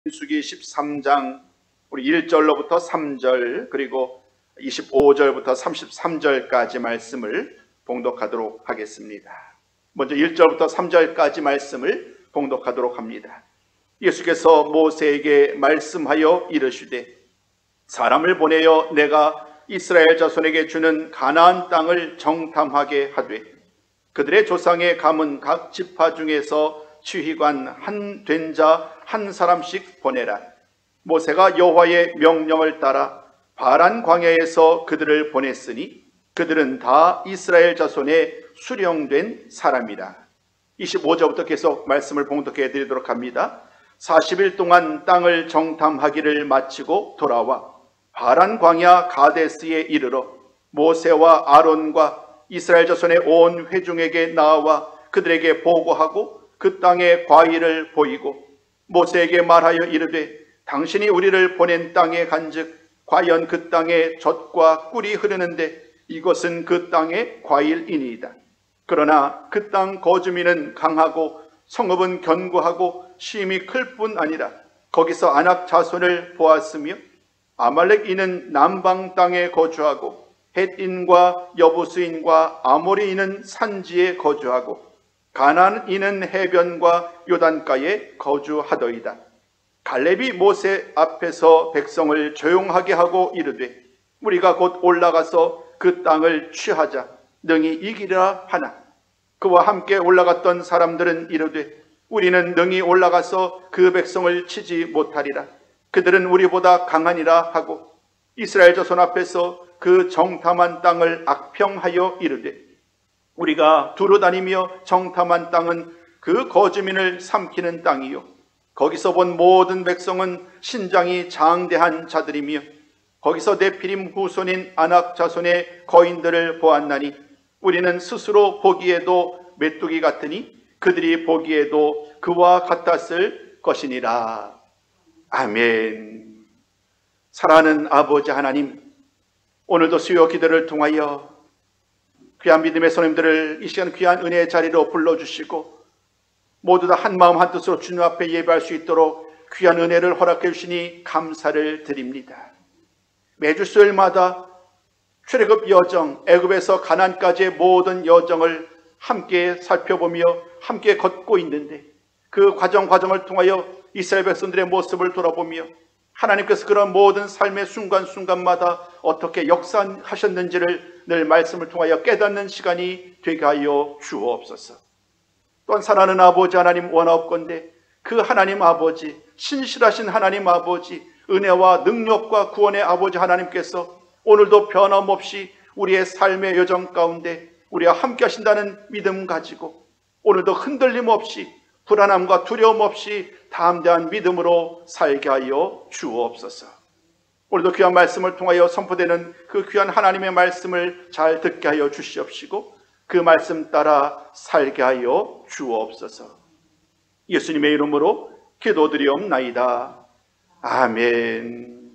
민수기 13장 우리 1절로부터 3절 그리고 25절부터 33절까지 말씀을 봉독하도록 하겠습니다. 먼저 1절부터 3절까지 말씀을 봉독하도록 합니다. 예수께서 모세에게 말씀하여 이르시되 사람을 보내어 내가 이스라엘 자손에게 주는 가나안 땅을 정탐하게 하되 그들의 조상의 가문 각 지파 중에서 지휘관 한 된 자 한 사람씩 보내라. 모세가 여호와의 명령을 따라 바란 광야에서 그들을 보냈으니 그들은 다 이스라엘 자손의 수령된 사람이라. 25절부터 계속 말씀을 봉독해 드리도록 합니다. 40일 동안 땅을 정탐하기를 마치고 돌아와 바란 광야 가데스에 이르러 모세와 아론과 이스라엘 자손의 온 회중에게 나와 그들에게 보고하고 그 땅의 과일을 보이고 모세에게 말하여 이르되 당신이 우리를 보낸 땅에 간즉 과연 그 땅에 젖과 꿀이 흐르는데 이것은 그 땅의 과일이니이다. 그러나 그 땅 거주민은 강하고 성읍은 견고하고 심히 클 뿐 아니라 거기서 아낙 자손을 보았으며 아말렉인은 남방 땅에 거주하고 헷인과 여부스인과 아모리인은 산지에 거주하고 가나안인은 해변과 요단가에 거주하더이다. 갈렙이 모세 앞에서 백성을 조용하게 하고 이르되 우리가 곧 올라가서 그 땅을 취하자 능히 이기리라 하나 그와 함께 올라갔던 사람들은 이르되 우리는 능히 올라가서 그 백성을 치지 못하리라. 그들은 우리보다 강하니라 하고 이스라엘 자손 앞에서 그 정탐한 땅을 악평하여 이르되 우리가 두루 다니며 정탐한 땅은 그 거주민을 삼키는 땅이요 거기서 본 모든 백성은 신장이 장대한 자들이며 거기서 네피림 후손인 아낙 자손의 거인들을 보았나니 우리는 스스로 보기에도 메뚜기 같으니 그들이 보기에도 그와 같았을 것이니라. 아멘. 사랑하는 아버지 하나님, 오늘도 수요 기도를 통하여 귀한 믿음의 손님들을 이 시간 귀한 은혜의 자리로 불러주시고 모두 다 한마음 한뜻으로 주님 앞에 예배할 수 있도록 귀한 은혜를 허락해 주시니 감사를 드립니다. 매주 수요일마다 출애굽 여정, 애굽에서 가나안까지의 모든 여정을 함께 살펴보며 함께 걷고 있는데 그 과정을 통하여 이스라엘 백성들의 모습을 돌아보며 하나님께서 그런 모든 삶의 순간순간마다 어떻게 역사하셨는지를 늘 말씀을 통하여 깨닫는 시간이 되게 하여 주옵소서. 또한 사랑하는 아버지 하나님 원하옵건대 그 하나님 아버지, 신실하신 하나님 아버지, 은혜와 능력과 구원의 아버지 하나님께서 오늘도 변함없이 우리의 삶의 여정 가운데 우리와 함께 하신다는 믿음 가지고 오늘도 흔들림 없이 불안함과 두려움 없이 담대한 믿음으로 살게 하여 주옵소서. 오늘도 귀한 말씀을 통하여 선포되는 그 귀한 하나님의 말씀을 잘 듣게 하여 주시옵시고 그 말씀 따라 살게 하여 주옵소서. 예수님의 이름으로 기도드리옵나이다. 아멘.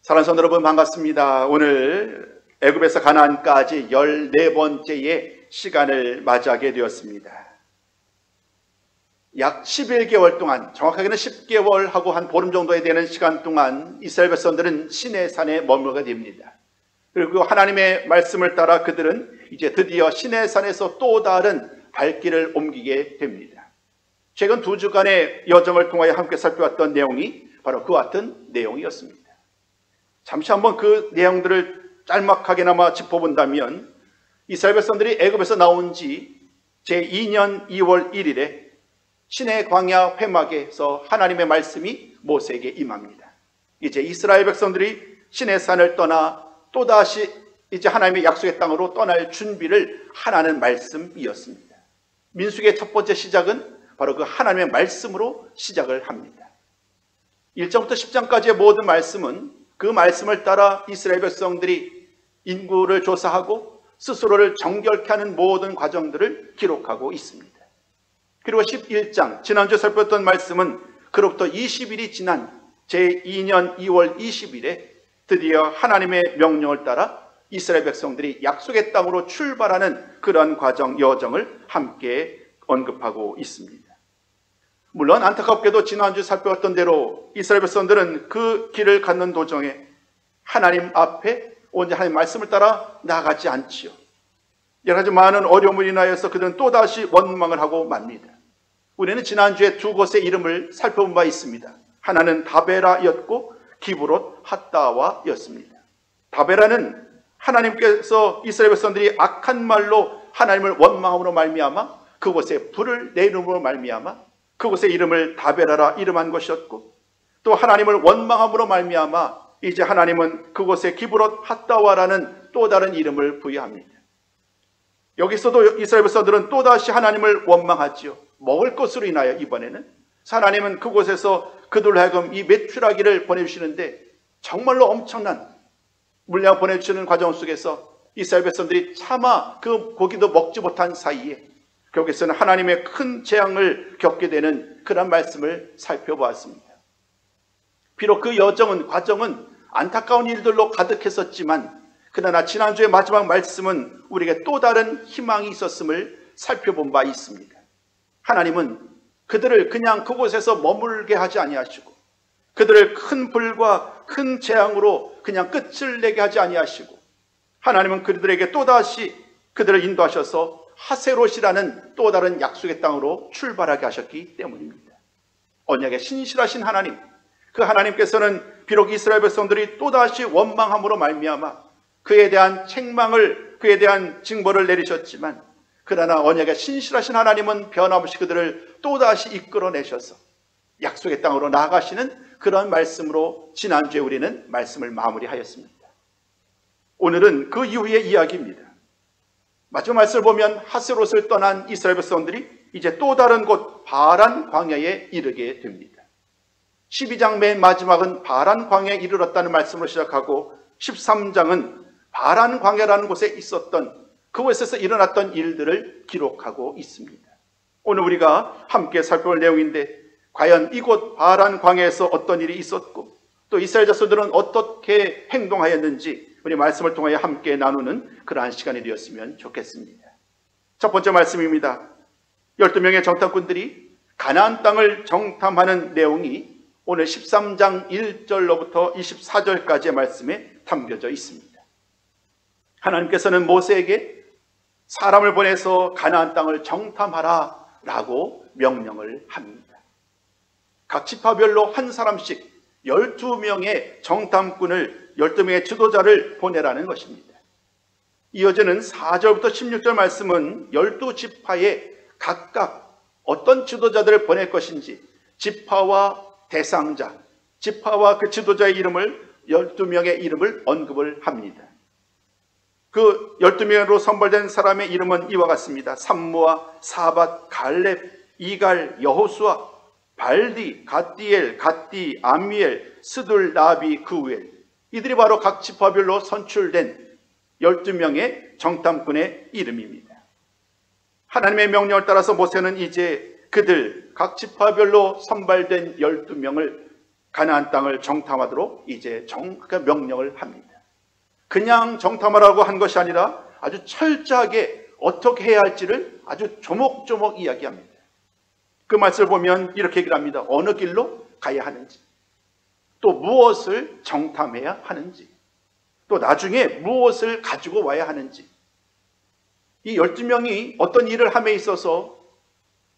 사랑하는 성도 여러분 반갑습니다. 오늘 애굽에서 가나안까지 14번째의 시간을 맞이하게 되었습니다. 약 11개월 동안, 정확하게는 10개월하고 한 보름 정도에 되는 시간 동안 이스라엘 백성들은 시내산에 머물게 됩니다. 그리고 하나님의 말씀을 따라 그들은 이제 드디어 시내산에서 또 다른 발길을 옮기게 됩니다. 최근 2주간의 여정을 통하여 함께 살펴왔던 내용이 바로 그와 같은 내용이었습니다. 잠시 한번 그 내용들을 짤막하게나마 짚어본다면 이스라엘 백성들이 애굽에서 나온 지 제2년 2월 1일에 시내 광야 회막에서 하나님의 말씀이 모세에게 임합니다. 이제 이스라엘 백성들이 시내산을 떠나 또다시 이제 하나님의 약속의 땅으로 떠날 준비를 하라는 말씀이었습니다. 민수기의 첫 번째 시작은 바로 그 하나님의 말씀으로 시작을 합니다. 1장부터 10장까지의 모든 말씀은 그 말씀을 따라 이스라엘 백성들이 인구를 조사하고 스스로를 정결케 하는 모든 과정들을 기록하고 있습니다. 그리고 11장, 지난주에 살펴봤던 말씀은 그로부터 20일이 지난 제2년 2월 20일에 드디어 하나님의 명령을 따라 이스라엘 백성들이 약속의 땅으로 출발하는 그러한 과정, 여정을 함께 언급하고 있습니다. 물론 안타깝게도 지난주 살펴봤던 대로 이스라엘 백성들은 그 길을 갖는 도중에 하나님 앞에 온전히 하나님 말씀을 따라 나가지 않지요. 여러 가지 많은 어려움을 인하여서 그들은 또다시 원망을 하고 맙니다. 우리는 지난주에 두 곳의 이름을 살펴본 바 있습니다. 하나는 다베라였고 기브롯 핫다와였습니다. 다베라는 하나님께서 이스라엘 백성들이 악한 말로 하나님을 원망함으로 말미암아 그곳에 불을 내리므로 말미암아 그곳의 이름을 다베라라 이름한 것이었고, 또 하나님을 원망함으로 말미암아 이제 하나님은 그곳에 기브롯 핫다와라는 또 다른 이름을 부여합니다. 여기서도 이스라엘 백성들은 또다시 하나님을 원망하지요. 먹을 것으로 인하여 이번에는 하나님은 그곳에서 그들로 하여금 이 메추라기를 보내주시는데 정말로 엄청난 물량 보내주시는 과정 속에서 이스라엘 백성들이 차마 그 고기도 먹지 못한 사이에 여기서는 하나님의 큰 재앙을 겪게 되는 그런 말씀을 살펴보았습니다. 비록 그 과정은 안타까운 일들로 가득했었지만 그러나 지난주의 마지막 말씀은 우리에게 또 다른 희망이 있었음을 살펴본 바 있습니다. 하나님은 그들을 그냥 그곳에서 머물게 하지 아니하시고 그들을 큰 불과 큰 재앙으로 그냥 끝을 내게 하지 아니하시고 하나님은 그들에게 또다시 그들을 인도하셔서 하세롯이라는 또 다른 약속의 땅으로 출발하게 하셨기 때문입니다. 언약의 신실하신 하나님, 그 하나님께서는 비록 이스라엘 백성들이 또다시 원망함으로 말미암아 그에 대한 책망을, 그에 대한 징벌을 내리셨지만 그러나 언약의 신실하신 하나님은 변함없이 그들을 또다시 이끌어내셔서 약속의 땅으로 나아가시는 그런 말씀으로 지난주에 우리는 말씀을 마무리하였습니다. 오늘은 그 이후의 이야기입니다. 마지막 말씀을 보면 하세롯을 떠난 이스라엘 백성들이 이제 또 다른 곳 바란 광야에 이르게 됩니다. 12장 맨 마지막은 바란 광야에 이르렀다는 말씀으로 시작하고 13장은 바란 광야라는 곳에 있었던 그곳에서 일어났던 일들을 기록하고 있습니다. 오늘 우리가 함께 살펴볼 내용인데 과연 이곳 바란 광야에서 어떤 일이 있었고 또 이스라엘 자손들은 어떻게 행동하였는지 우리 말씀을 통하여 함께 나누는 그러한 시간이 되었으면 좋겠습니다. 첫 번째 말씀입니다. 12명의 정탐꾼들이 가나안 땅을 정탐하는 내용이 오늘 13장 1절로부터 24절까지의 말씀에 담겨져 있습니다. 하나님께서는 모세에게 사람을 보내서 가나안 땅을 정탐하라 라고 명령을 합니다. 각 지파별로 한 사람씩 12명의 정탐꾼을 12명의 지도자를 보내라는 것입니다. 이어지는 4절부터 16절 말씀은 12지파에 각각 어떤 지도자들을 보낼 것인지 지파와 대상자, 지파와 그 지도자의 이름을 12명의 이름을 언급을 합니다. 그 12명으로 선발된 사람의 이름은 이와 같습니다. 삼무아, 사밧, 갈렙, 이갈, 여호수아, 발디, 갓디엘, 갓디, 암미엘, 스둘, 나비, 그우엘. 이들이 바로 각 지파별로 선출된 12명의 정탐꾼의 이름입니다. 하나님의 명령을 따라서 모세는 이제 그들 각 지파별로 선발된 12명을 가나안 땅을 정탐하도록 이제 명령을 합니다. 그냥 정탐하라고 한 것이 아니라 아주 철저하게 어떻게 해야 할지를 아주 조목조목 이야기합니다. 그 말씀을 보면 이렇게 얘기를 합니다. 어느 길로 가야 하는지, 또 무엇을 정탐해야 하는지, 또 나중에 무엇을 가지고 와야 하는지. 이 12명이 어떤 일을 함에 있어서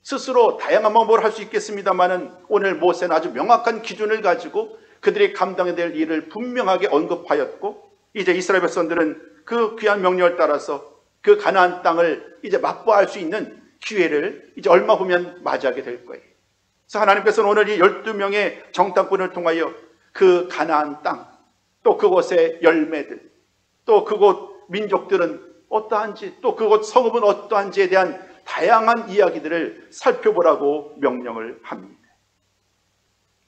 스스로 다양한 방법을 할 수 있겠습니다만은 오늘 모세는 아주 명확한 기준을 가지고 그들이 감당해야 될 일을 분명하게 언급하였고 이제 이스라엘 백성들은 그 귀한 명령을 따라서 그 가나안 땅을 이제 맛보할 수 있는 기회를 이제 얼마 후면 맞이하게 될 거예요. 그래서 하나님께서는 오늘 이 12명의 정탐꾼을 통하여 그 가나안 땅, 또 그곳의 열매들, 또 그곳 민족들은 어떠한지, 또 그곳 성읍은 어떠한지에 대한 다양한 이야기들을 살펴보라고 명령을 합니다.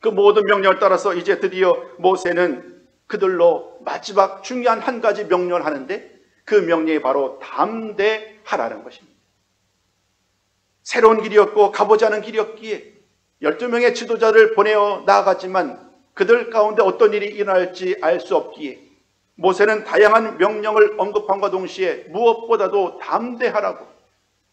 그 모든 명령을 따라서 이제 드디어 모세는 그들로 마지막 중요한 한 가지 명령을 하는데 그 명령이 바로 담대하라는 것입니다. 새로운 길이었고 가보지 않은 길이었기에 12명의 지도자를 보내어 나아가지만 그들 가운데 어떤 일이 일어날지 알 수 없기에 모세는 다양한 명령을 언급함과 동시에 무엇보다도 담대하라고,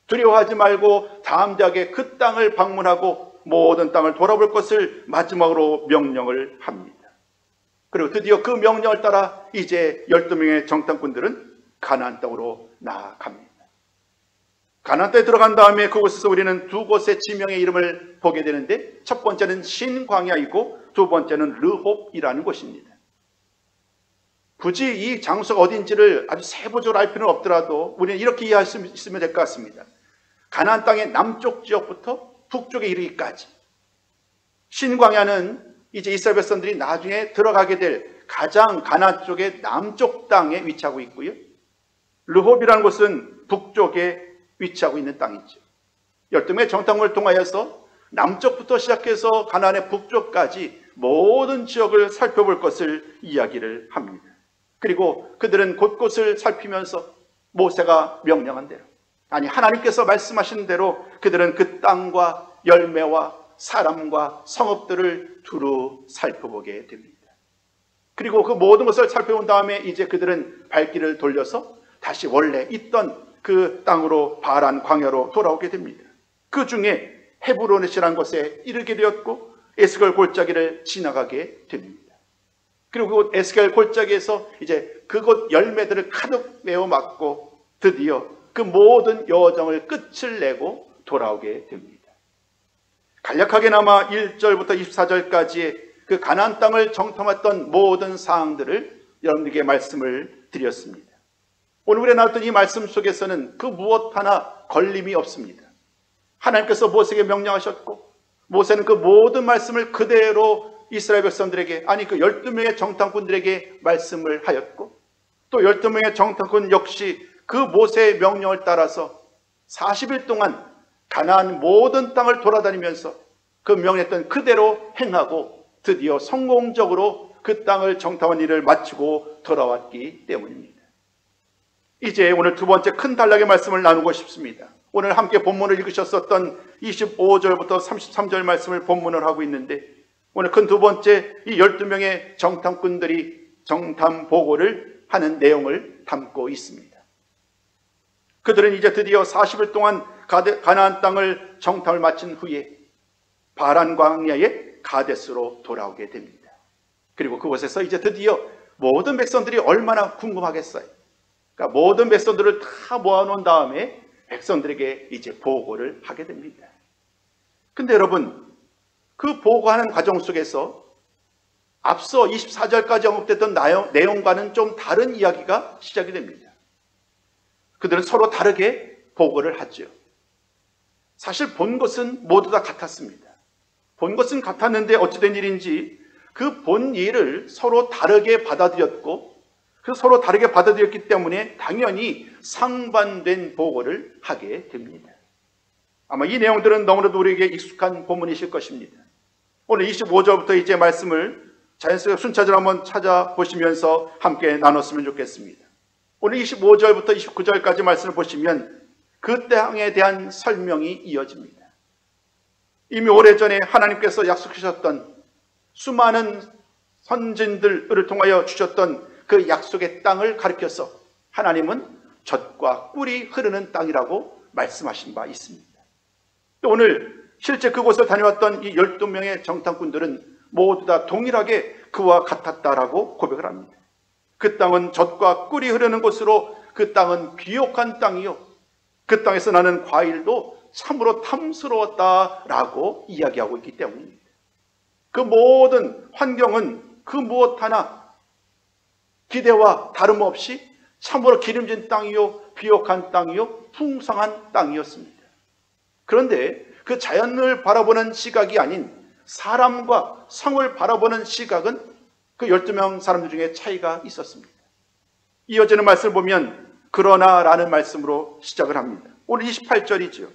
두려워하지 말고 담대하게 그 땅을 방문하고 모든 땅을 돌아볼 것을 마지막으로 명령을 합니다. 그리고 드디어 그 명령을 따라 이제 12명의 정탐꾼들은 가나안 땅으로 나아갑니다. 가나안 땅에 들어간 다음에 그곳에서 우리는 두 곳의 지명의 이름을 보게 되는데, 첫 번째는 신광야이고 두 번째는 르홉이라는 곳입니다. 굳이 이 장소가 어딘지를 아주 세부적으로 알 필요는 없더라도 우리는 이렇게 이해할 수 있으면 될 것 같습니다. 가나안 땅의 남쪽 지역부터 북쪽에 이르기까지, 신광야는 이제 이스라엘 백성들이 나중에 들어가게 될 가장 가나안 쪽의 남쪽 땅에 위치하고 있고요, 르홉이라는 곳은 북쪽에 위치하고 있는 땅이죠. 12명의 정탐꾼을 통하여서 남쪽부터 시작해서 가나안의 북쪽까지 모든 지역을 살펴볼 것을 이야기를 합니다. 그리고 그들은 곳곳을 살피면서 모세가 명령한 대로, 아니 하나님께서 말씀하신 대로 그들은 그 땅과 열매와 사람과 성읍들을 두루 살펴보게 됩니다. 그리고 그 모든 것을 살펴본 다음에 이제 그들은 발길을 돌려서 다시 원래 있던 그 땅으로 바란 광야로 돌아오게 됩니다. 그 중에 헤브론이라는 곳에 이르게 되었고 에스겔 골짜기를 지나가게 됩니다. 그리고 그 에스겔 골짜기에서 이제 그곳 열매들을 가득 메워 맞고 드디어 그 모든 여정을 끝을 내고 돌아오게 됩니다. 간략하게나마 1절부터 24절까지의 그 가나안 땅을 정탐했던 모든 사항들을 여러분들에게 말씀을 드렸습니다. 오늘 우리가 나눴던 이 말씀 속에서는 그 무엇 하나 걸림이 없습니다. 하나님께서 모세에게 명령하셨고 모세는 그 모든 말씀을 그대로 이스라엘 백성들에게, 아니 그 12명의 정탐꾼들에게 말씀을 하였고, 또 12명의 정탐꾼 역시 그 모세의 명령을 따라서 40일 동안 가나안 모든 땅을 돌아다니면서 그 명령했던 그대로 행하고 드디어 성공적으로 그 땅을 정탐한 일을 마치고 돌아왔기 때문입니다. 이제 오늘 두 번째 큰 단락의 말씀을 나누고 싶습니다. 오늘 함께 본문을 읽으셨었던 25절부터 33절 말씀을 본문을 하고 있는데, 오늘 큰 두 번째 이 12명의 정탐꾼들이 정탐 보고를 하는 내용을 담고 있습니다. 그들은 이제 드디어 40일 동안 가나안 땅을 정탐을 마친 후에 바란 광야의 가데스로 돌아오게 됩니다. 그리고 그곳에서 이제 드디어 모든 백성들이 얼마나 궁금하겠어요. 그러니까 모든 백성들을 다 모아놓은 다음에 백성들에게 이제 보고를 하게 됩니다. 근데 여러분, 그 보고하는 과정 속에서 앞서 24절까지 언급됐던 내용과는 좀 다른 이야기가 시작이 됩니다. 그들은 서로 다르게 보고를 하죠. 사실 본 것은 모두 다 같았습니다. 본 것은 같았는데 어찌된 일인지 그 본 일을 서로 다르게 받아들였고, 그 서로 다르게 받아들였기 때문에 당연히 상반된 보고를 하게 됩니다. 아마 이 내용들은 너무나도 우리에게 익숙한 본문이실 것입니다. 오늘 25절부터 이제 말씀을 자연스럽게 순차적으로 한번 찾아보시면서 함께 나눴으면 좋겠습니다. 오늘 25절부터 29절까지 말씀을 보시면 그 땅에 대한 설명이 이어집니다. 이미 오래전에 하나님께서 약속하셨던 수많은 선진들을 통하여 주셨던 그 약속의 땅을 가리켜서 하나님은 젖과 꿀이 흐르는 땅이라고 말씀하신 바 있습니다. 또 오늘 실제 그곳을 다녀왔던 이 12명의 정탐꾼들은 모두 다 동일하게 그와 같았다라고 고백을 합니다. 그 땅은 젖과 꿀이 흐르는 곳으로, 그 땅은 비옥한 땅이요, 그 땅에서 나는 과일도 참으로 탐스러웠다라고 이야기하고 있기 때문입니다. 그 모든 환경은 그 무엇 하나 기대와 다름없이 참으로 기름진 땅이요, 비옥한 땅이요, 풍성한 땅이었습니다. 그런데 그 자연을 바라보는 시각이 아닌 사람과 성을 바라보는 시각은 그 12명 사람들 중에 차이가 있었습니다. 이어지는 말씀을 보면 그러나 라는 말씀으로 시작을 합니다. 오늘 28절이죠.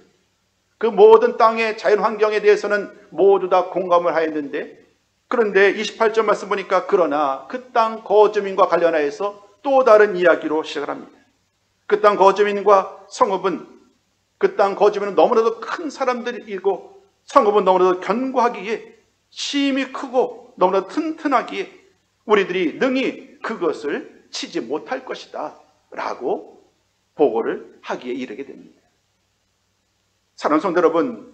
그 모든 땅의 자연 환경에 대해서는 모두 다 공감을 하였는데, 그런데 28절 말씀 보니까 그러나 그 땅 거주민과 관련하여서 또 다른 이야기로 시작을 합니다. 그 땅 거주민과 성읍은, 그 땅 거주민은 너무나도 큰 사람들이고 성읍은 너무나도 견고하기에, 심이 크고 너무나도 튼튼하기에 우리들이 능히 그것을 치지 못할 것이다 라고 보고를 하기에 이르게 됩니다. 사랑하는 성도 여러분,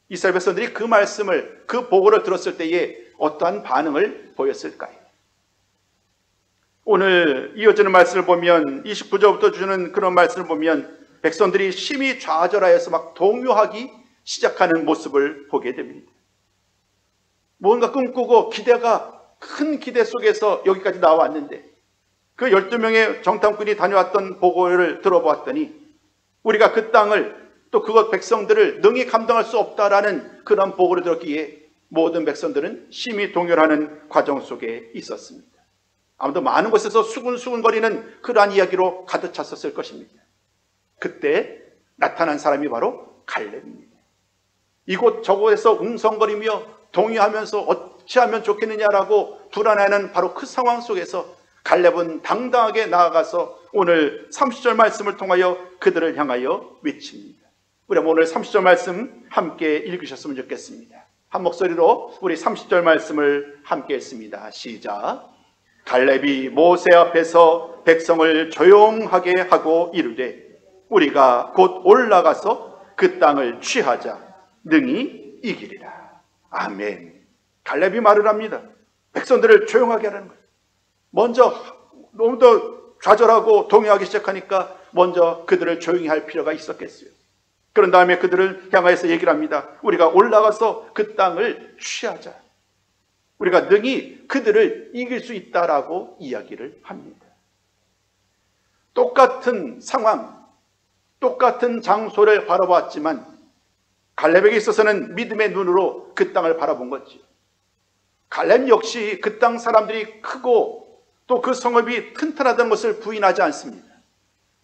이스라엘 백성들이 그 말씀을, 그 보고를 들었을 때에 어떠한 반응을 보였을까요? 오늘 이어지는 말씀을 보면 29절부터 주는 그런 말씀을 보면 백성들이 심히 좌절하여서 막 동요하기 시작하는 모습을 보게 됩니다. 뭔가 꿈꾸고 큰 기대 속에서 여기까지 나왔는데 그 12명의 정탐꾼이 다녀왔던 보고를 들어보았더니 우리가 그 땅을 또 그것 백성들을 능히 감당할 수 없다라는 그런 보고를 들었기에 모든 백성들은 심히 동요하는 과정 속에 있었습니다. 아무도 많은 곳에서 수군수군거리는 그러한 이야기로 가득 찼었을 것입니다. 그때 나타난 사람이 바로 갈렙입니다. 이곳 저곳에서 웅성거리며 동요하면서 어찌하면 좋겠느냐라고 불안해하는 바로 그 상황 속에서 갈렙은 당당하게 나아가서 오늘 30절 말씀을 통하여 그들을 향하여 외칩니다. 우리 오늘 30절 말씀 함께 읽으셨으면 좋겠습니다. 한 목소리로 우리 30절 말씀을 함께 했습니다. 시작. 갈렙이 모세 앞에서 백성을 조용하게 하고 이르되 우리가 곧 올라가서 그 땅을 취하자 능히 이기리라. 아멘. 갈렙이 말을 합니다. 백성들을 조용하게 하라는 거예요. 먼저 너무 더 좌절하고 동요하기 시작하니까 먼저 그들을 조용히 할 필요가 있었겠어요. 그런 다음에 그들을 향해서 얘기를 합니다. 우리가 올라가서 그 땅을 취하자. 우리가 능히 그들을 이길 수 있다라고 이야기를 합니다. 똑같은 상황, 똑같은 장소를 바라보았지만 갈렙에게 있어서는 믿음의 눈으로 그 땅을 바라본 거지요. 갈렙 역시 그 땅 사람들이 크고 또 그 성읍이 튼튼하다는 것을 부인하지 않습니다.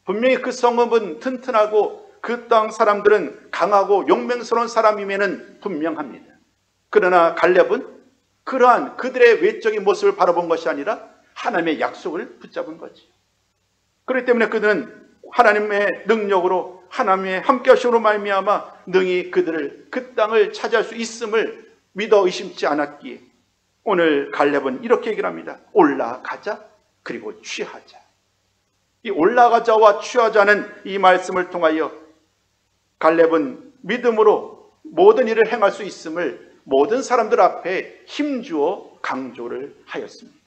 분명히 그 성읍은 튼튼하고 그 땅 사람들은 강하고 용맹스러운 사람임에는 분명합니다. 그러나 갈렙은 그러한 그들의 외적인 모습을 바라본 것이 아니라 하나님의 약속을 붙잡은 거지요. 그렇기 때문에 그들은 하나님의 능력으로 하나님의 함께 하심으로 말미암아 능히 그들을 그 땅을 차지할 수 있음을 믿어 의심치 않았기에 오늘 갈렙은 이렇게 얘기를 합니다. 올라가자 그리고 취하자. 이 올라가자와 취하자는 이 말씀을 통하여 갈렙은 믿음으로 모든 일을 행할 수 있음을 모든 사람들 앞에 힘주어 강조를 하였습니다.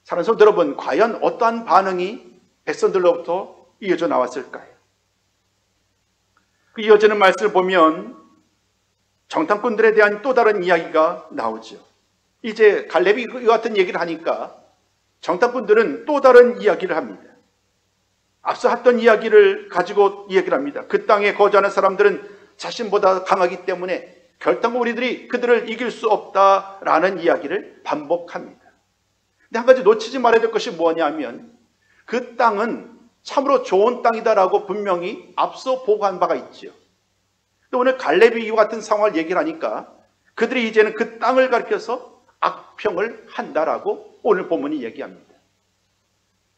사랑하는 성도 여러분, 과연 어떠한 반응이 백성들로부터 이어져 나왔을까요? 그 이어지는 말씀을 보면 정탐꾼들에 대한 또 다른 이야기가 나오죠. 이제 갈렙이 이 같은 얘기를 하니까 정탐꾼들은 또 다른 이야기를 합니다. 앞서 했던 이야기를 가지고 이야기를 합니다. 그 땅에 거주하는 사람들은 자신보다 강하기 때문에 결단코 우리들이 그들을 이길 수 없다라는 이야기를 반복합니다. 근데 한 가지 놓치지 말아야 될 것이 뭐냐면 그 땅은 참으로 좋은 땅이다라고 분명히 앞서 보고한 바가 있죠. 또 오늘 갈렙이 이와 같은 상황을 얘기를 하니까 그들이 이제는 그 땅을 가리켜서 악평을 한다라고 오늘 본문이 얘기합니다.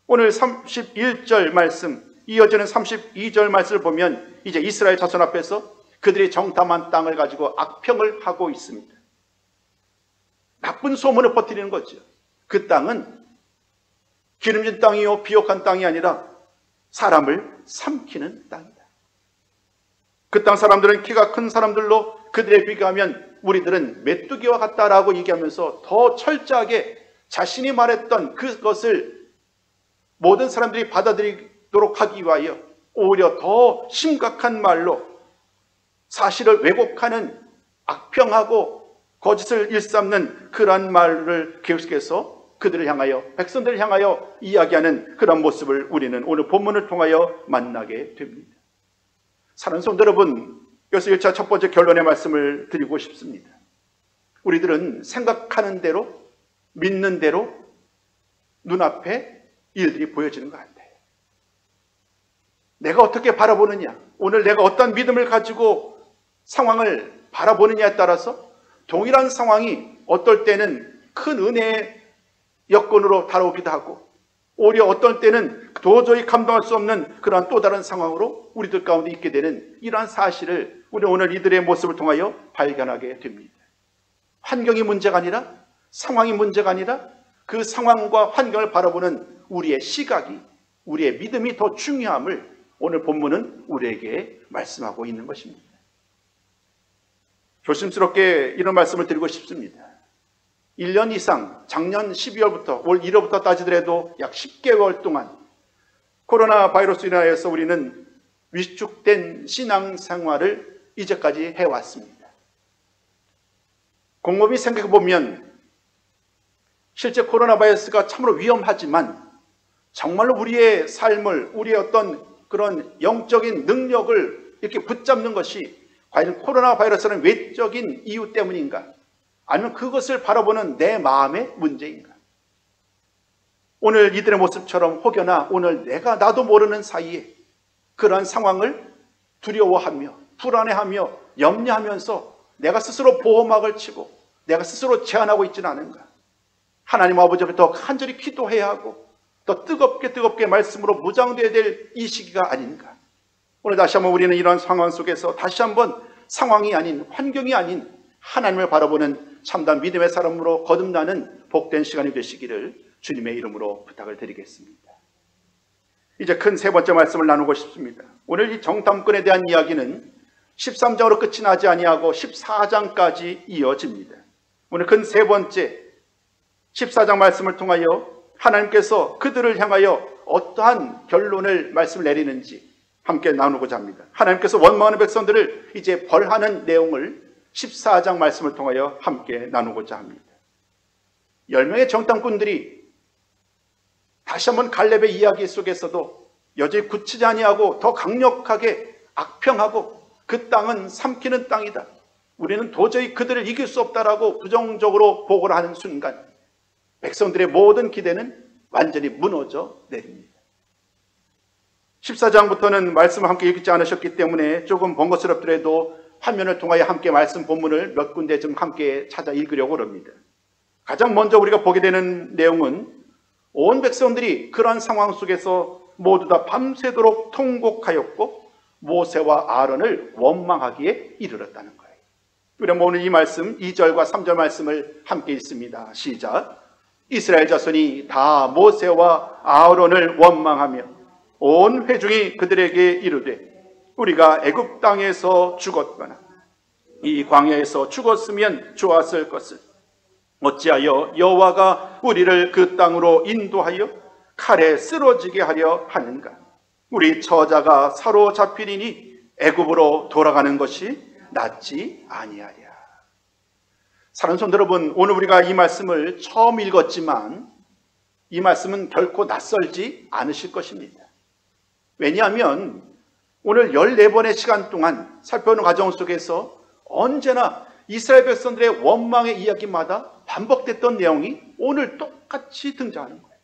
오늘 31절 말씀, 이어지는 32절 말씀을 보면 이제 이스라엘 자손 앞에서 그들이 정탐한 땅을 가지고 악평을 하고 있습니다. 나쁜 소문을 퍼뜨리는 거죠. 그 땅은 기름진 땅이요 비옥한 땅이 아니라 사람을 삼키는 땅이다. 그 땅 사람들은 키가 큰 사람들로 그들에 비교하면 우리들은 메뚜기와 같다라고 얘기하면서 더 철저하게 자신이 말했던 그것을 모든 사람들이 받아들이도록 하기 위하여 오히려 더 심각한 말로 사실을 왜곡하는 악평하고 거짓을 일삼는 그러한 말을 계속해서 그들을 향하여 백성들을 향하여 이야기하는 그런 모습을 우리는 오늘 본문을 통하여 만나게 됩니다. 사랑하는 성도 여러분, 여기서 1차 첫 번째 결론의 말씀을 드리고 싶습니다. 우리들은 생각하는 대로 믿는 대로 눈앞에 일들이 보여지는 것 같아요. 내가 어떻게 바라보느냐, 오늘 내가 어떤 믿음을 가지고 상황을 바라보느냐에 따라서 동일한 상황이 어떨 때는 큰 은혜의 여건으로 다가오기도 하고 오히려 어떤 때는 도저히 감당할 수 없는 그러한 또 다른 상황으로 우리들 가운데 있게 되는 이러한 사실을 우리 오늘 이들의 모습을 통하여 발견하게 됩니다. 환경이 문제가 아니라 상황이 문제가 아니라 그 상황과 환경을 바라보는 우리의 시각이, 우리의 믿음이 더 중요함을 오늘 본문은 우리에게 말씀하고 있는 것입니다. 조심스럽게 이런 말씀을 드리고 싶습니다. 1년 이상, 작년 12월부터 올 1월부터 따지더라도 약 10개월 동안 코로나 바이러스로 인하여서 우리는 위축된 신앙생활을 이제까지 해왔습니다. 곰곰이 생각해보면 실제 코로나 바이러스가 참으로 위험하지만 정말로 우리의 삶을, 우리의 어떤 그런 영적인 능력을 이렇게 붙잡는 것이 과연 코로나 바이러스는 외적인 이유 때문인가? 아니면 그것을 바라보는 내 마음의 문제인가? 오늘 이들의 모습처럼 혹여나 오늘 나도 모르는 사이에 그러한 상황을 두려워하며 불안해하며 염려하면서 내가 스스로 보호막을 치고 내가 스스로 제한하고 있지는 않은가? 하나님 아버지 앞에 더 간절히 기도해야 하고 더 뜨겁게 말씀으로 무장되어야 될 이 시기가 아닌가? 오늘 다시 한번 우리는 이런 상황 속에서 다시 한번 상황이 아닌, 환경이 아닌 하나님을 바라보는 참담 믿음의 사람으로 거듭나는 복된 시간이 되시기를 주님의 이름으로 부탁을 드리겠습니다. 이제 큰 세 번째 말씀을 나누고 싶습니다. 오늘 이 정탐꾼에 대한 이야기는 13장으로 끝이 나지 아니하고 14장까지 이어집니다. 오늘 큰 세 번째 14장 말씀을 통하여 하나님께서 그들을 향하여 어떠한 결론을 말씀을 내리는지 함께 나누고자 합니다. 하나님께서 원망하는 백성들을 이제 벌하는 내용을 14장 말씀을 통하여 함께 나누고자 합니다. 10명의 정탐꾼들이 다시 한번 갈렙의 이야기 속에서도 여전히 굳히지 아니하고 더 강력하게 악평하고 그 땅은 삼키는 땅이다, 우리는 도저히 그들을 이길 수 없다라고 부정적으로 보고를 하는 순간 백성들의 모든 기대는 완전히 무너져 내립니다. 14장부터는 말씀을 함께 읽지 않으셨기 때문에 조금 번거스럽더라도 화면을 통하여 함께 말씀 본문을 몇 군데 좀 함께 찾아 읽으려고 합니다. 가장 먼저 우리가 보게 되는 내용은 온 백성들이 그러한 상황 속에서 모두 다 밤새도록 통곡하였고 모세와 아론을 원망하기에 이르렀다는 거예요. 그럼 오늘 이 말씀 2절과 3절 말씀을 함께 읽습니다. 시작. 이스라엘 자손이 다 모세와 아론을 원망하며 온 회중이 그들에게 이르되 우리가 애굽 땅에서 죽었거나 이 광야에서 죽었으면 좋았을 것을 어찌하여 여호와가 우리를 그 땅으로 인도하여 칼에 쓰러지게 하려 하는가? 우리 처자가 사로잡히리니 애굽으로 돌아가는 것이 낫지 아니하랴. 사랑하는 성도 여러분, 오늘 우리가 이 말씀을 처음 읽었지만 이 말씀은 결코 낯설지 않으실 것입니다. 왜냐하면 오늘 14번의 시간 동안 살펴보는 과정 속에서 언제나 이스라엘 백성들의 원망의 이야기마다 반복됐던 내용이 오늘 똑같이 등장하는 거예요.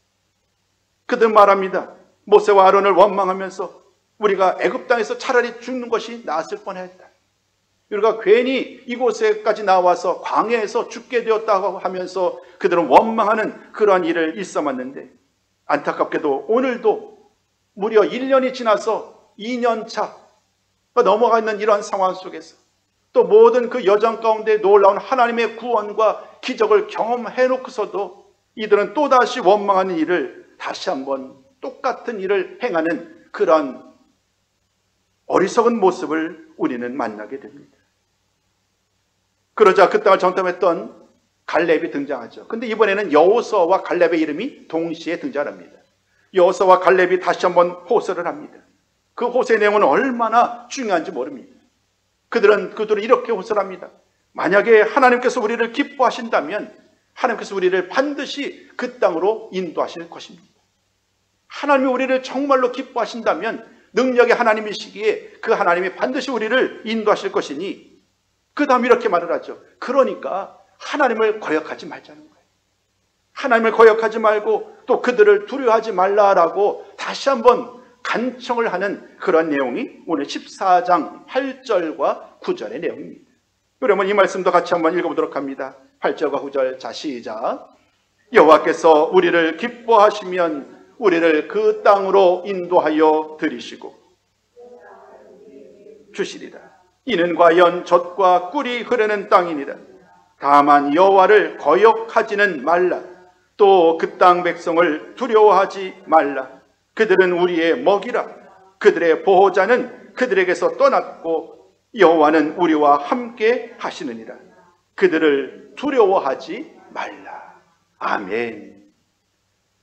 그들 말합니다. 모세와 아론을 원망하면서 우리가 애굽 땅에서 차라리 죽는 것이 나았을 뻔했다. 우리가 괜히 이곳에까지 나와서 광야에서 죽게 되었다고 하면서 그들은 원망하는 그러한 일을 일삼았는데 안타깝게도 오늘도 무려 1년이 지나서 2년차가 넘어가 있는 이러한 상황 속에서 또 모든 그 여정 가운데 놀라운 하나님의 구원과 기적을 경험해 놓고서도 이들은 또다시 원망하는 일을 다시 한번 똑같은 일을 행하는 그러한 어리석은 모습을 우리는 만나게 됩니다. 그러자 그 땅을 정탐했던 갈렙이 등장하죠. 근데 이번에는 여호수아와 갈렙의 이름이 동시에 등장합니다. 여호수아와 갈렙이 다시 한번 호소를 합니다. 그 호소의 내용은 얼마나 중요한지 모릅니다. 그들은 이렇게 호소를 합니다. 만약에 하나님께서 우리를 기뻐하신다면 하나님께서 우리를 반드시 그 땅으로 인도하실 것입니다. 하나님이 우리를 정말로 기뻐하신다면 능력의 하나님이시기에 그 하나님이 반드시 우리를 인도하실 것이니 그 다음 이렇게 말을 하죠. 그러니까 하나님을 거역하지 말자는 거예요. 하나님을 거역하지 말고 또 그들을 두려워하지 말라라고 다시 한번 간청을 하는 그런 내용이 오늘 14장 8절과 9절의 내용입니다. 그러면 이 말씀도 같이 한번 읽어보도록 합니다. 8절과 9절 자 시작. 여호와께서 우리를 기뻐하시면 우리를 그 땅으로 인도하여 들이시고 주시리라. 이는 과연 젖과 꿀이 흐르는 땅이니라. 다만 여호와를 거역하지는 말라. 또 그 땅 백성을 두려워하지 말라. 그들은 우리의 먹이라. 그들의 보호자는 그들에게서 떠났고 여호와는 우리와 함께 하시느니라. 그들을 두려워하지 말라. 아멘.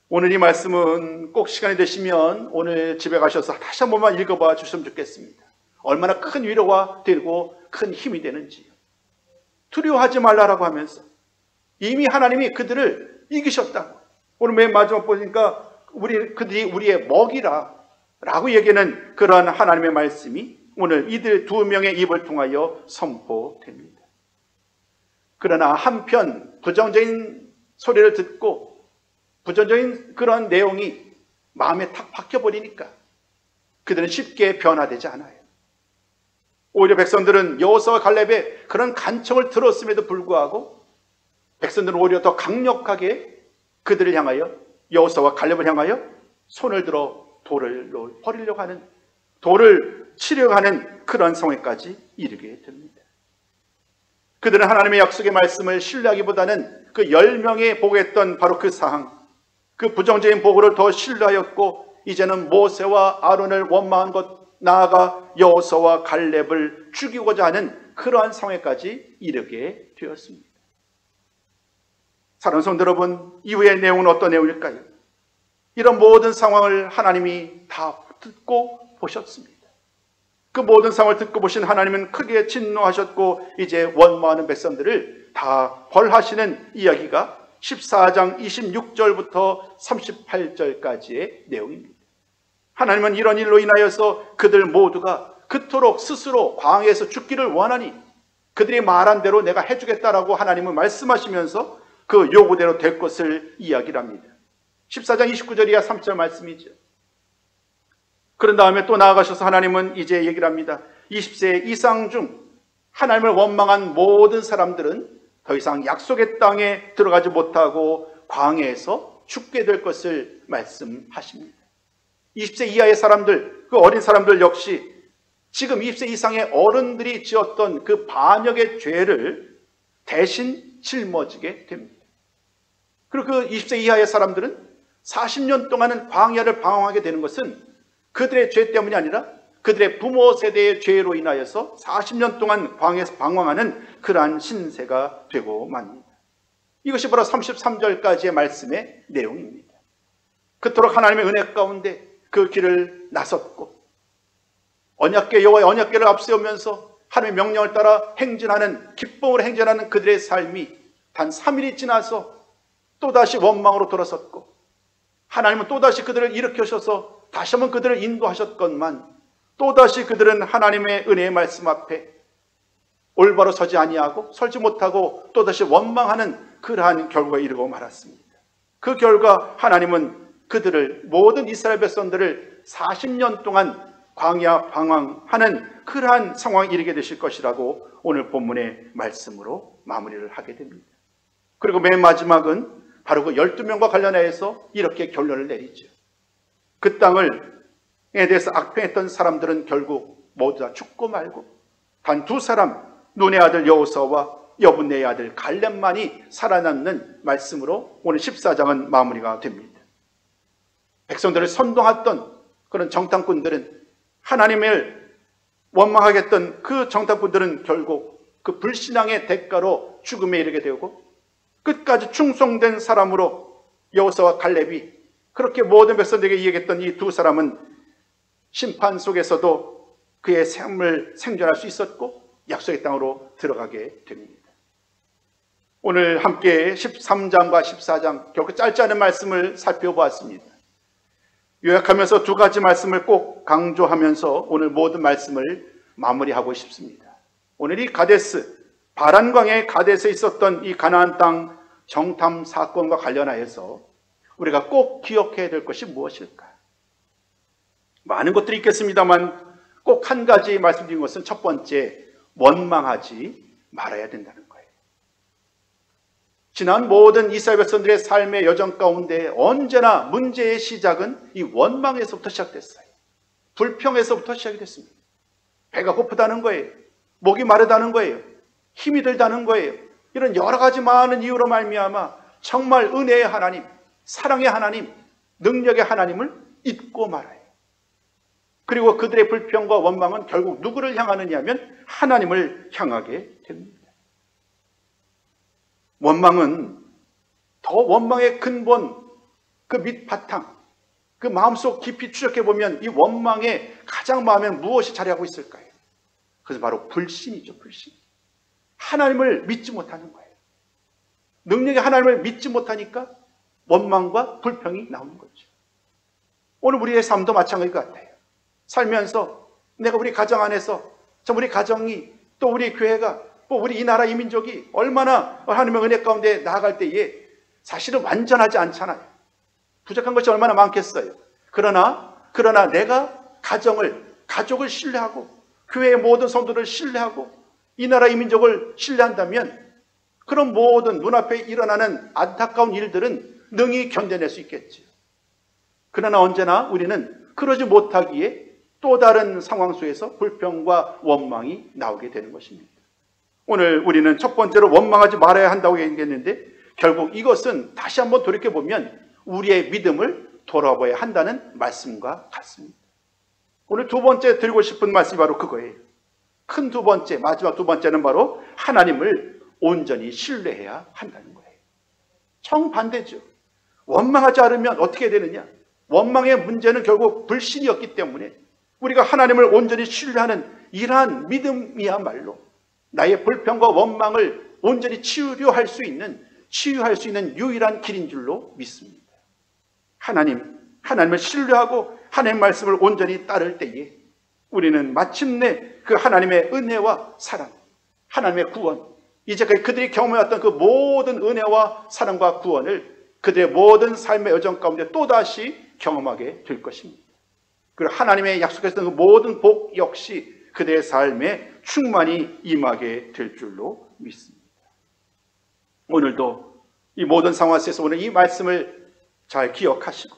오늘 이 말씀은 꼭 시간이 되시면 오늘 집에 가셔서 다시 한 번만 읽어봐 주시면 좋겠습니다. 얼마나 큰 위로가 되고 큰 힘이 되는지요. 두려워하지 말라라고 하면서 이미 하나님이 그들을 이기셨다고. 오늘 맨 마지막 보니까 그들이 우리의 먹이라 라고 얘기하는 그러한 하나님의 말씀이 오늘 이들 두 명의 입을 통하여 선포됩니다. 그러나 한편 부정적인 소리를 듣고 부정적인 그런 내용이 마음에 탁 박혀버리니까 그들은 쉽게 변화되지 않아요. 오히려 백성들은 여호수아와 갈렙의 그런 간청을 들었음에도 불구하고 백성들은 오히려 더 강력하게 그들을 향하여, 여호수아와 갈렙을 향하여 손을 들어 돌을 버리려고 하는, 돌을 치려고 하는 그런 상황까지 이르게 됩니다. 그들은 하나님의 약속의 말씀을 신뢰하기보다는 그 10명이 보고했던 바로 그 상황, 그 부정적인 보고를 더 신뢰하였고 이제는 모세와 아론을 원망한 것, 나아가 여호수아와 갈렙을 죽이고자 하는 그러한 상황까지 이르게 되었습니다. 사랑하는 성도 여러분, 이후의 내용은 어떤 내용일까요? 이런 모든 상황을 하나님이 다 듣고 보셨습니다. 그 모든 상황을 듣고 보신 하나님은 크게 진노하셨고 이제 원망하는 백성들을 다 벌하시는 이야기가 14장 26절부터 38절까지의 내용입니다. 하나님은 이런 일로 인하여서 그들 모두가 그토록 스스로 광야에서 죽기를 원하니 그들이 말한 대로 내가 해주겠다라고 하나님은 말씀하시면서 그 요구대로 될 것을 이야기를 합니다. 14장 29절 이하 3절 말씀이죠. 그런 다음에 또 나아가셔서 하나님은 이제 얘기를 합니다. 20세 이상 중 하나님을 원망한 모든 사람들은 더 이상 약속의 땅에 들어가지 못하고 광야에서 죽게 될 것을 말씀하십니다. 20세 이하의 사람들, 그 어린 사람들 역시 지금 20세 이상의 어른들이 지었던 그 반역의 죄를 대신 짊어지게 됩니다. 그리고 그 20세 이하의 사람들은 40년 동안은 광야를 방황하게 되는 것은 그들의 죄 때문이 아니라 그들의 부모 세대의 죄로 인하여서 40년 동안 광야에서 방황하는 그러한 신세가 되고 맙니다. 이것이 바로 33절까지의 말씀의 내용입니다. 그토록 하나님의 은혜 가운데 그 길을 나섰고 언약궤, 여호와의 언약궤를 앞세우면서 하나님의 명령을 따라 행진하는, 기쁨으로 행진하는 그들의 삶이 단 3일이 지나서 또다시 원망으로 돌아섰고 하나님은 또다시 그들을 일으켜셔서 다시 한번 그들을 인도하셨건만 또다시 그들은 하나님의 은혜의 말씀 앞에 올바로 서지 아니하고 설지 못하고 또다시 원망하는 그러한 결과에 이르고 말았습니다. 그 결과 하나님은 그들을, 모든 이스라엘 백성들을 40년 동안 광야 방황하는 그러한 상황에 이르게 되실 것이라고 오늘 본문의 말씀으로 마무리를 하게 됩니다. 그리고 맨 마지막은 바로 그 12명과 관련해서 이렇게 결론을 내리죠. 그 땅에 대해서 악평했던 사람들은 결국 모두 다 죽고 말고 단 두 사람, 눈의 아들 여호수아와 여분네의 아들 갈렙만이 살아남는 말씀으로 오늘 14장은 마무리가 됩니다. 백성들을 선동했던 그런 정탐꾼들은, 하나님을 원망하겠던 그 정탐꾼들은 결국 그 불신앙의 대가로 죽음에 이르게 되고 끝까지 충성된 사람으로 여호수아와 갈렙이 그렇게 모든 백성들에게 이야기했던 이 두 사람은 심판 속에서도 그의 삶을 생존할 수 있었고 약속의 땅으로 들어가게 됩니다. 오늘 함께 13장과 14장 결코 짧지 않은 말씀을 살펴보았습니다. 요약하면서 두 가지 말씀을 꼭 강조하면서 오늘 모든 말씀을 마무리하고 싶습니다. 오늘 이 가데스, 바란광의 가데스에 있었던 이 가나안 땅 정탐 사건과 관련하여서 우리가 꼭 기억해야 될 것이 무엇일까? 많은 것들이 있겠습니다만 꼭 한 가지 말씀드린 것은 첫 번째, 원망하지 말아야 된다는 거예요. 지난 모든 이스라엘 백성들의 삶의 여정 가운데 언제나 문제의 시작은 이 원망에서부터 시작됐어요. 불평에서부터 시작이 됐습니다. 배가 고프다는 거예요. 목이 마르다는 거예요. 힘이 들다는 거예요. 이런 여러 가지 많은 이유로 말미암아 정말 은혜의 하나님, 사랑의 하나님, 능력의 하나님을 잊고 말아요. 그리고 그들의 불평과 원망은 결국 누구를 향하느냐 하면 하나님을 향하게 됩니다. 원망은 더 원망의 근본, 그 밑바탕, 그 마음속 깊이 추적해 보면 이 원망의 가장 마음에 무엇이 자리하고 있을까요? 그것은 바로 불신이죠. 불신. 하나님을 믿지 못하는 거예요. 능력의 하나님을 믿지 못하니까 원망과 불평이 나오는 거죠. 오늘 우리의 삶도 마찬가지일 것 같아요. 살면서 내가 우리 가정 안에서, 우리 가정이, 또 우리 교회가, 또 우리 이 나라 이 민족이 얼마나 하나님의 은혜 가운데 나아갈 때에 사실은 완전하지 않잖아요. 부족한 것이 얼마나 많겠어요. 그러나 내가 가족을 신뢰하고 교회의 모든 성도를 신뢰하고 이 나라 이 민족을 신뢰한다면 그런 모든 눈앞에 일어나는 안타까운 일들은 능히 견뎌낼 수 있겠죠. 그러나 언제나 우리는 그러지 못하기에 또 다른 상황 속에서 불평과 원망이 나오게 되는 것입니다. 오늘 우리는 첫 번째로 원망하지 말아야 한다고 얘기했는데 결국 이것은 다시 한번 돌이켜보면 우리의 믿음을 돌아봐야 한다는 말씀과 같습니다. 오늘 두 번째 드리고 싶은 말씀이 바로 그거예요. 큰 두 번째, 마지막 두 번째는 바로 하나님을 온전히 신뢰해야 한다는 거예요. 정반대죠. 원망하지 않으면 어떻게 되느냐? 원망의 문제는 결국 불신이었기 때문에 우리가 하나님을 온전히 신뢰하는 이러한 믿음이야말로 나의 불평과 원망을 온전히 치유할 수 있는 유일한 길인 줄로 믿습니다. 하나님을 신뢰하고 하나님의 말씀을 온전히 따를 때에 우리는 마침내 그 하나님의 은혜와 사랑, 하나님의 구원, 이제까지 그들이 경험해왔던 그 모든 은혜와 사랑과 구원을 그들의 모든 삶의 여정 가운데 또다시 경험하게 될 것입니다. 그리고 하나님의 약속하셨던 그 모든 복 역시 그들의 삶에 충만히 임하게 될 줄로 믿습니다. 오늘도 이 모든 상황 속에서 오늘 이 말씀을 잘 기억하시고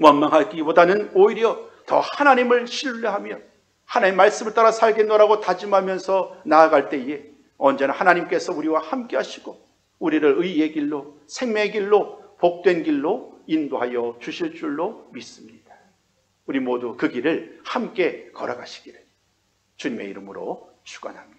원망하기보다는 오히려 더 하나님을 신뢰하며 하나님의 말씀을 따라 살겠노라고 다짐하면서 나아갈 때에 언제나 하나님께서 우리와 함께 하시고 우리를 의의 길로, 생명의 길로, 복된 길로 인도하여 주실 줄로 믿습니다. 우리 모두 그 길을 함께 걸어가시기를 주님의 이름으로 축원합니다.